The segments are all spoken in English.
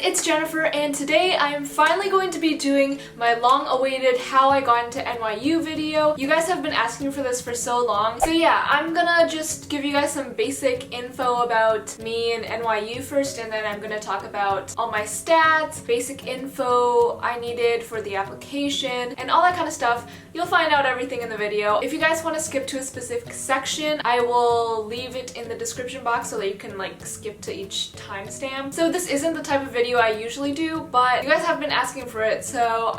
it's Jennifer, and today I am finally going to be doing my long-awaited How I Got into NYU video. You guys have been asking for this for so long. So yeah, I'm gonna just give you guys some basic info about me and NYU first, and then I'm gonna talk about all my stats, basic info I needed for the application, and all that kind of stuff. You'll find out everything in the video. If you guys want to skip to a specific section, I will leave it in the description box so that you can like skip to each timestamp. So this isn't the type of video I usually do, but you guys have been asking for it, so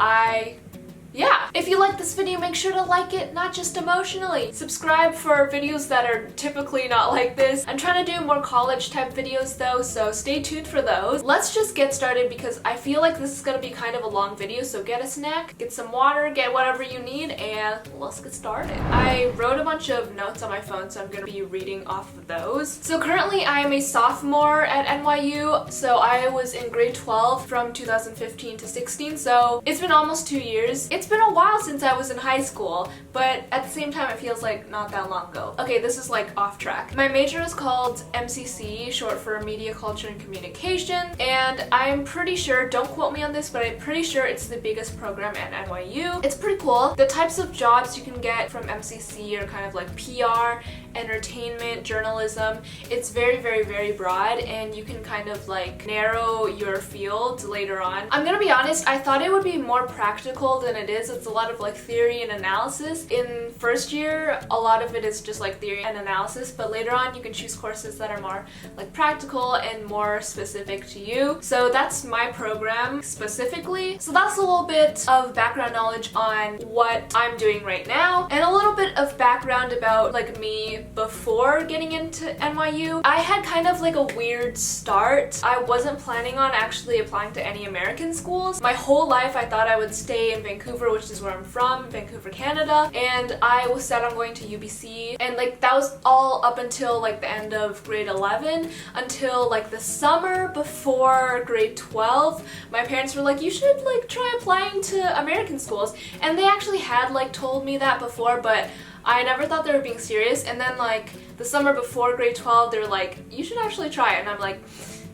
yeah. If you like this video, make sure to like it, not just emotionally. Subscribe for videos that are typically not like this. I'm trying to do more college type videos though, so stay tuned for those. Let's just get started because I feel like this is gonna be kind of a long video, so get a snack, get some water, get whatever you need, and let's get started. I wrote a bunch of notes on my phone, so I'm gonna be reading off of those. So currently I am a sophomore at NYU, so I was in grade 12 from 2015 to 16, so it's been almost 2 years. It's been a while since I was in high school, but at the same time it feels like not that long ago. Okay, this is like off track. My major is called MCC, short for Media, Culture, and Communication, and I'm pretty sure, don't quote me on this, but I'm pretty sure it's the biggest program at NYU. It's pretty cool. The types of jobs you can get from MCC are kind of like PR, entertainment, journalism. It's very, very, very broad, and you can kind of like narrow your field later on. I'm gonna be honest, I thought it would be more practical than it is. It's a lot of like theory and analysis. In first year, a lot of it is just like theory and analysis, but later on you can choose courses that are more like practical and more specific to you. So that's my program specifically. So that's a little bit of background knowledge on what I'm doing right now, and a little bit of background about like me before getting into NYU. I had kind of like a weird start. I wasn't planning on actually applying to any American schools. My whole life I thought I would stay in Vancouver, which is where I'm from, Vancouver, Canada, and I was set on going to UBC, and like that was all up until like the end of grade 11, until like the summer before grade 12. My parents were like, you should like try applying to American schools, and they actually had like told me that before, but I never thought they were being serious. And then like the summer before grade 12, they were like, you should actually try it, and I'm like,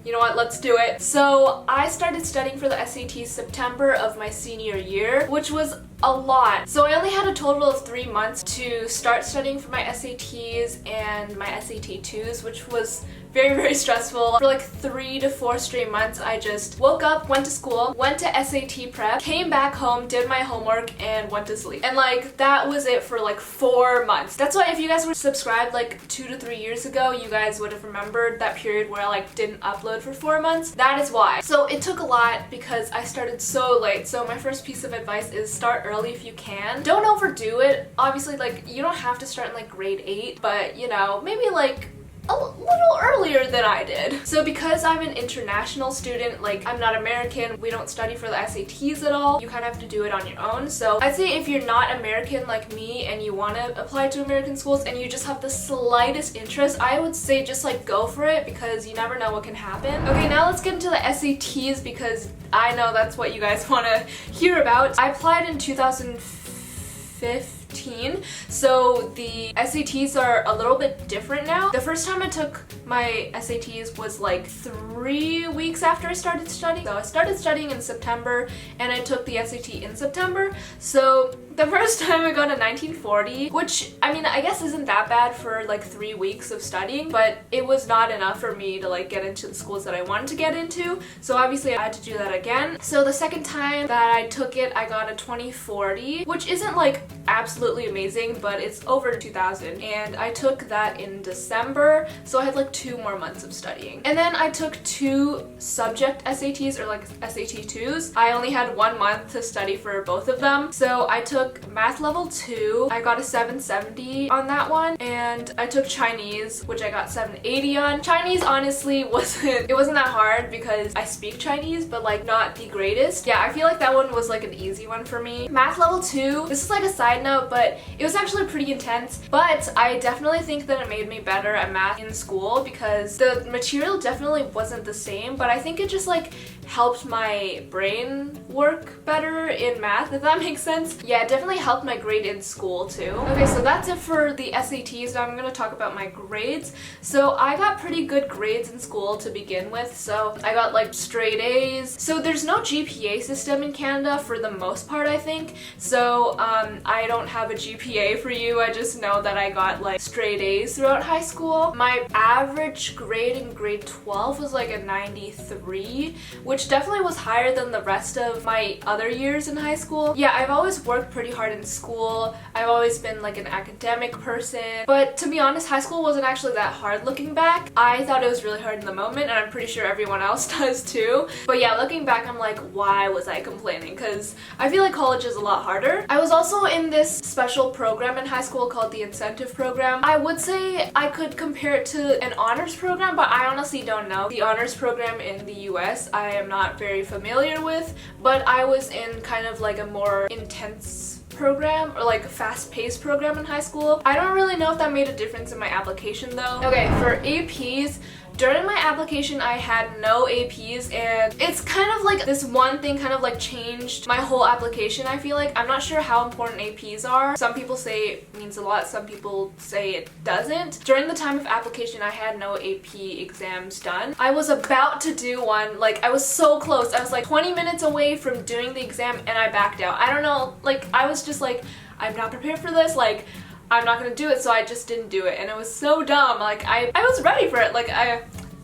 you know what, let's do it. So I started studying for the SATs September of my senior year, which was a lot. So I only had a total of 3 months to start studying for my SATs and my SAT 2s, which was very, very stressful. For like 3 to 4 straight months, I just woke up, went to school, went to SAT prep, came back home, did my homework, and went to sleep. And like that was it for like 4 months. That's why if you guys were subscribed like 2 to 3 years ago, you guys would have remembered that period where I like didn't upload for 4 months. That is why. So it took a lot because I started so late. So my first piece of advice is start early if you can. Don't overdo it. Obviously, like you don't have to start in like grade 8, but you know, maybe like a little earlier than I did. So because I'm an international student, like I'm not American, we don't study for the SATs at all. You kind of have to do it on your own. So I'd say if you're not American like me and you want to apply to American schools and you just have the slightest interest, I would say just like go for it because you never know what can happen. Okay, now let's get into the SATs because I know that's what you guys want to hear about. I applied in 2015. So the SATs are a little bit different now. The first time I took my SATs was like 3 weeks after I started studying. So I started studying in September and I took the SAT in September. So the first time I got a 1940, which I mean I guess isn't that bad for like 3 weeks of studying, but it was not enough for me to like get into the schools that I wanted to get into. So obviously I had to do that again. So the second time that I took it, I got a 2040, which isn't like absolutely amazing, but it's over 2000, and I took that in December, so I had like 2 more months of studying. And then I took 2 subject SATs, or like SAT 2s. I only had 1 month to study for both of them. So I took math level 2, I got a 770 on that one, and I took Chinese, which I got 780 on. Chinese honestly wasn't that hard because I speak Chinese, but like not the greatest. Yeah, I feel like that one was like an easy one for me. Math level 2, this is like a side note, but it was actually pretty intense, but I definitely think that it made me better at math in school because the material definitely wasn't the same, but I think it just like helped my brain work better in math, if that makes sense. Yeah, it definitely helped my grade in school too. Okay, so that's it for the SATs. Now I'm gonna talk about my grades. So I got pretty good grades in school to begin with. So I got like straight A's. So there's no GPA system in Canada for the most part, I think. So I don't have a GPA for you. I just know that I got like straight A's throughout high school. My average grade in grade 12 was like a 93, which definitely was higher than the rest of my other years in high school. Yeah, I've always worked pretty hard in school. I've always been like an academic person. But to be honest, high school wasn't actually that hard looking back. I thought it was really hard in the moment, and I'm pretty sure everyone else does too. But yeah, looking back, I'm like, why was I complaining? Because I feel like college is a lot harder. I was also in this special program in high school called the incentive program. I would say I could compare it to an honors program, but I honestly don't know. The honors program in the US, I am not very familiar with, but I was in kind of like a more intense program or like a fast-paced program in high school. I don't really know if that made a difference in my application though. Okay, for APs, during my application, I had no APs, and it's kind of like this one thing kind of like changed my whole application, I feel like. I'm not sure how important APs are. Some people say it means a lot, some people say it doesn't. During the time of application, I had no AP exams done. I was about to do one, like I was so close. I was like 20 minutes away from doing the exam and I backed out. I don't know, like I was just like, I'm not prepared for this, like I'm not gonna do it, so I just didn't do it, and it was so dumb. Like I was ready for it.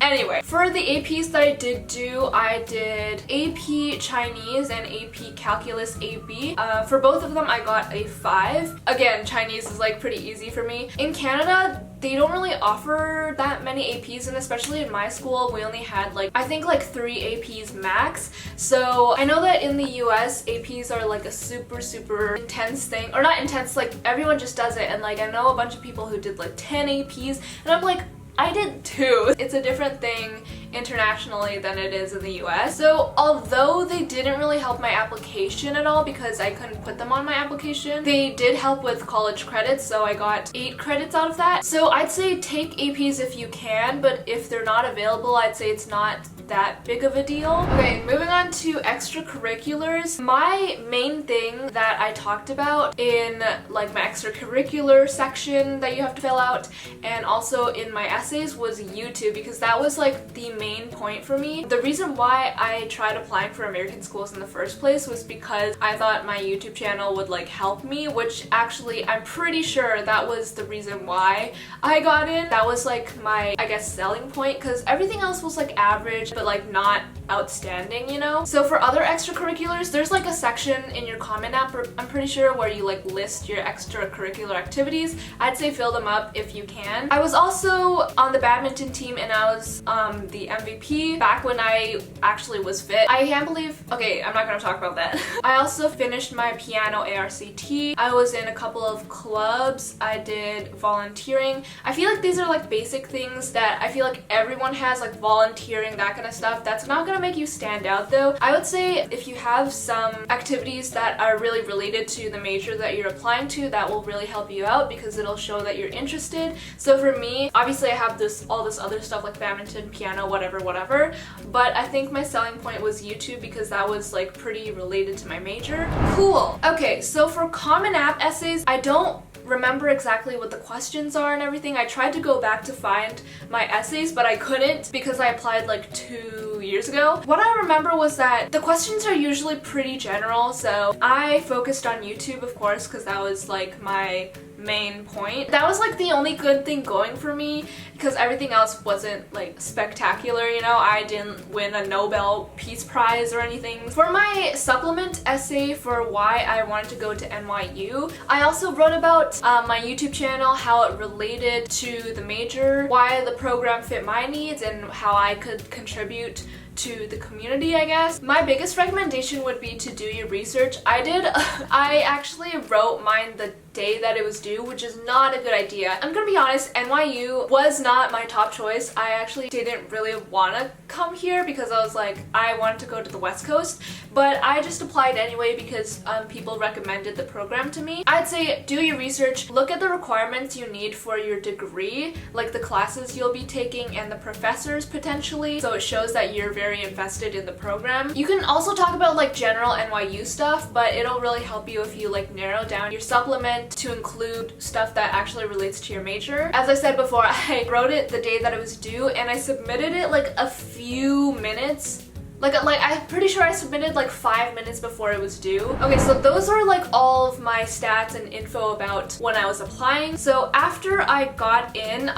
Anyway, for the APs that I did do, I did AP Chinese and AP Calculus AB. For both of them, I got a 5. Again, Chinese is like pretty easy for me. In Canada, they don't really offer that many APs, and especially in my school, we only had like, I think like 3 APs max. So I know that in the US, APs are like a super intense thing, or not intense, like everyone just does it, and like I know a bunch of people who did like 10 APs, and I'm like, I did too. It's a different thing internationally than it is in the US. So although they didn't really help my application at all because I couldn't put them on my application, they did help with college credits, so I got 8 credits out of that. So I'd say take APs if you can, but if they're not available, I'd say it's not that big of a deal. Okay, moving on to extracurriculars. My main thing that I talked about in like my extracurricular section that you have to fill out, and also in my essays, was YouTube, because that was like the main point for me. The reason why I tried applying for American schools in the first place was because I thought my YouTube channel would like help me, which actually I'm pretty sure that was the reason why I got in. That was like my, I guess, selling point, because everything else was like average but like not outstanding, you know? So for other extracurriculars, there's like a section in your comment app, I'm pretty sure, where you like list your extracurricular activities. I'd say fill them up if you can. I was also on the badminton team, and I was the MVP back when I actually was fit. I can't believe, okay, I'm not gonna talk about that. I also finished my piano ARCT. I was in a couple of clubs. I did volunteering. I feel like these are like basic things that I feel like everyone has, like volunteering, that kind of stuff. That's not gonna make you stand out though. I would say if you have some activities that are really related to the major that you're applying to, that will really help you out because it'll show that you're interested. So for me, obviously I have all this other stuff like badminton, piano, whatever, but I think my selling point was YouTube because that was like pretty related to my major. Cool. Okay, so for Common App essays, I don't remember exactly what the questions are and everything. I tried to go back to find my essays, but I couldn't because I applied like 2 years ago. What I remember was that the questions are usually pretty general, so I focused on YouTube, of course, because that was like my main point. That was like the only good thing going for me because everything else wasn't like spectacular, you know? I didn't win a Nobel Peace Prize or anything. For my supplement essay for why I wanted to go to NYU, I also wrote about my YouTube channel, how it related to the major, why the program fit my needs, and how I could contribute to the community, I guess. My biggest recommendation would be to do your research. I actually wrote mine the day that it was due, which is not a good idea. I'm gonna be honest, NYU was not my top choice. I actually didn't really want to come here because I was like, I wanted to go to the West Coast, but I just applied anyway because people recommended the program to me. I'd say do your research, look at the requirements you need for your degree, like the classes you'll be taking and the professors potentially, so it shows that you're very invested in the program. You can also talk about like general NYU stuff, but it'll really help you if you like narrow down your supplement to include stuff that actually relates to your major. As I said before, I wrote it the day that it was due and I submitted it like a few minutes. Like I'm pretty sure I submitted like 5 minutes before it was due. Okay, so those are like all of my stats and info about when I was applying. So after I got in,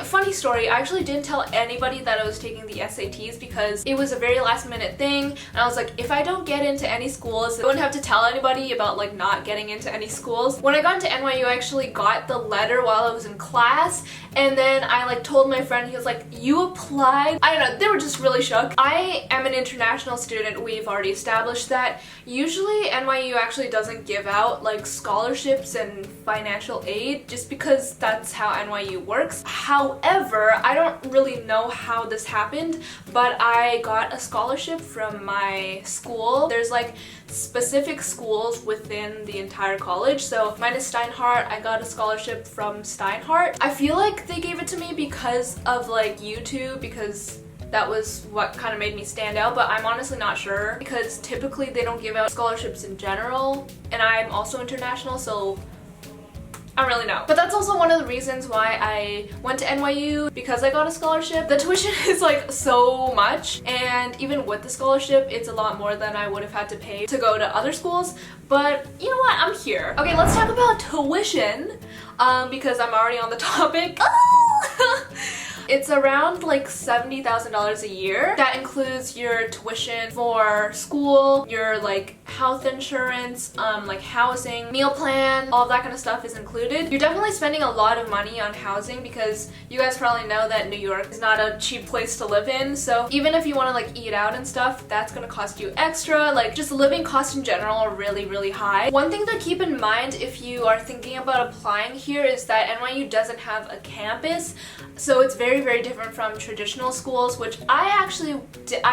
funny story, I actually didn't tell anybody that I was taking the SATs because it was a very last minute thing. And I was like, if I don't get into any schools, I wouldn't have to tell anybody about like not getting into any schools. When I got into NYU, I actually got the letter while I was in class. And then I like told my friend, he was like, you applied? I don't know, they were just really shook. I am an international student, we've already established that. Usually NYU actually doesn't give out like scholarships and financial aid just because that's how NYU works. However, I don't really know how this happened, but I got a scholarship from my school. There's like specific schools within the entire college. So mine is Steinhardt. I got a scholarship from Steinhardt. I feel like they gave it to me because of like YouTube, because that was what kind of made me stand out, but I'm honestly not sure because typically they don't give out scholarships in general, and I'm also international, so I don't really know. But that's also one of the reasons why I went to NYU, because I got a scholarship. The tuition is like so much, and even with the scholarship, it's a lot more than I would have had to pay to go to other schools. But you know what? I'm here. Okay, let's talk about tuition, because I'm already on the topic. It's around like $70,000 a year. That includes your tuition for school, your like health insurance, like housing, meal plan, all that kind of stuff is included. You're definitely spending a lot of money on housing because you guys probably know that New York is not a cheap place to live in. So even if you want to like eat out and stuff, that's gonna cost you extra. Like just living costs in general are really, really high. One thing to keep in mind if you are thinking about applying here is that NYU doesn't have a campus. So it's very, very different from traditional schools, which I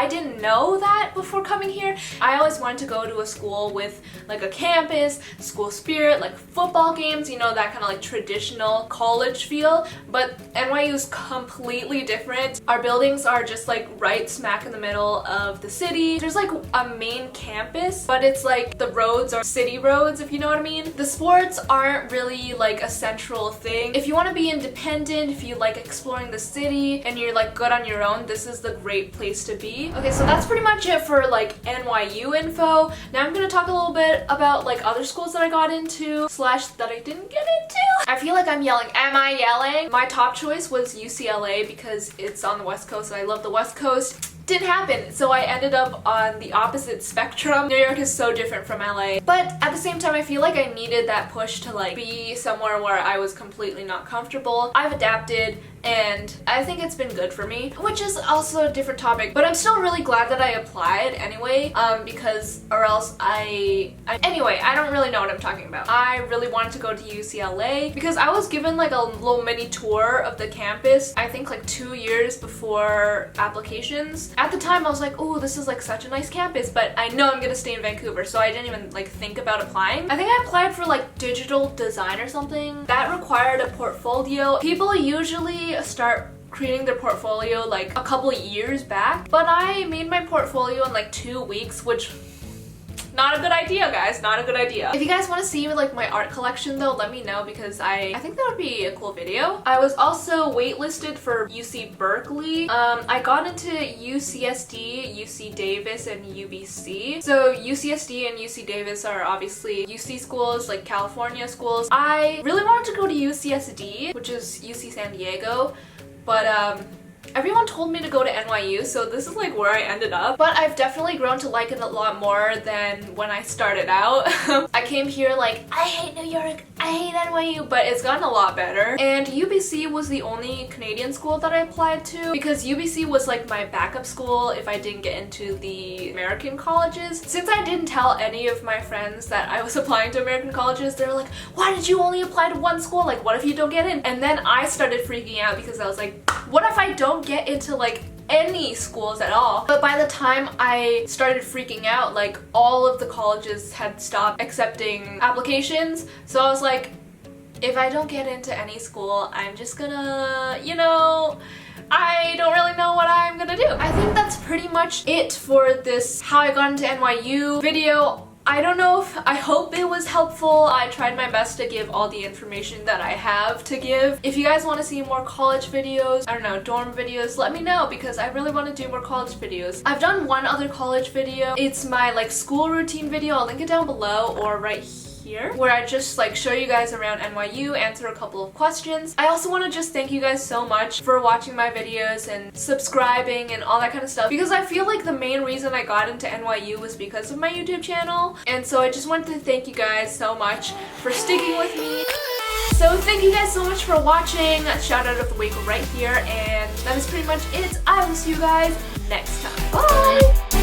didn't know that before coming here. I always wanted to go to a school with like a campus, school spirit, like football games, you know, that kind of like traditional college feel. But NYU is completely different. Our buildings are just like right smack in the middle of the city. There's like a main campus, but it's like the roads are city roads, if you know what I mean. The sports aren't really like a central thing. If you want to be independent, if you like exploring the city and you're like good on your own, this is the great place to be. Okay, so that's pretty much it for like NYU info. Now I'm gonna talk a little bit about like other schools that I got into / that I didn't get into. I feel like I'm yelling. Am I yelling? My top choice was UCLA because it's on the West Coast and I love the West Coast. Didn't happen, so I ended up on the opposite spectrum. New York is so different from LA, but at the same time I feel like I needed that push to like be somewhere where I was completely not comfortable. I've adapted and I think it's been good for me, which is also a different topic, but I'm still really glad that I applied anyway, because or else anyway, I don't really know what I'm talking about. I really wanted to go to UCLA because I was given like a little mini tour of the campus, I think like 2 years before applications. At the time I was like, oh, this is like such a nice campus, but I know I'm gonna stay in Vancouver, so I didn't even like think about applying. I think I applied for like digital design or something. That required a portfolio. People usually start creating their portfolio like a couple years back, but I made my portfolio in like 2 weeks, which not a good idea, guys. Not a good idea. If you guys want to see like my art collection though, let me know because I think that would be a cool video. I was also waitlisted for UC Berkeley. I got into UCSD, UC Davis, and UBC. So UCSD and UC Davis are obviously UC schools, like California schools. I really wanted to go to UCSD, which is UC San Diego, but everyone told me to go to NYU, so this is like where I ended up. But I've definitely grown to like it a lot more than when I started out. I came here like, I hate New York, I hate NYU, but it's gotten a lot better. And UBC was the only Canadian school that I applied to because UBC was like my backup school if I didn't get into the American colleges. Since I didn't tell any of my friends that I was applying to American colleges, they were like, why did you only apply to one school? Like, what if you don't get in? And then I started freaking out because I was like, what if I don't get into like any schools at all? But by the time I started freaking out, like all of the colleges had stopped accepting applications. So I was like, if I don't get into any school, I'm just gonna, you know, I don't really know what I'm gonna do. I think that's pretty much it for this how I got into NYU video. I don't know if, I hope it was helpful. I tried my best to give all the information that I have to give. If you guys want to see more college videos, I don't know, dorm videos, let me know because I really want to do more college videos. I've done one other college video. It's my like school routine video. I'll link it down below or right here, where I just like show you guys around NYU, answer a couple of questions. I also want to just thank you guys so much for watching my videos and subscribing and all that kind of stuff, because I feel like the main reason I got into NYU was because of my YouTube channel, and so I just wanted to thank you guys so much for sticking with me. So thank you guys so much for watching. Shout out of the week right here, and that is pretty much it. I will see you guys next time. Bye!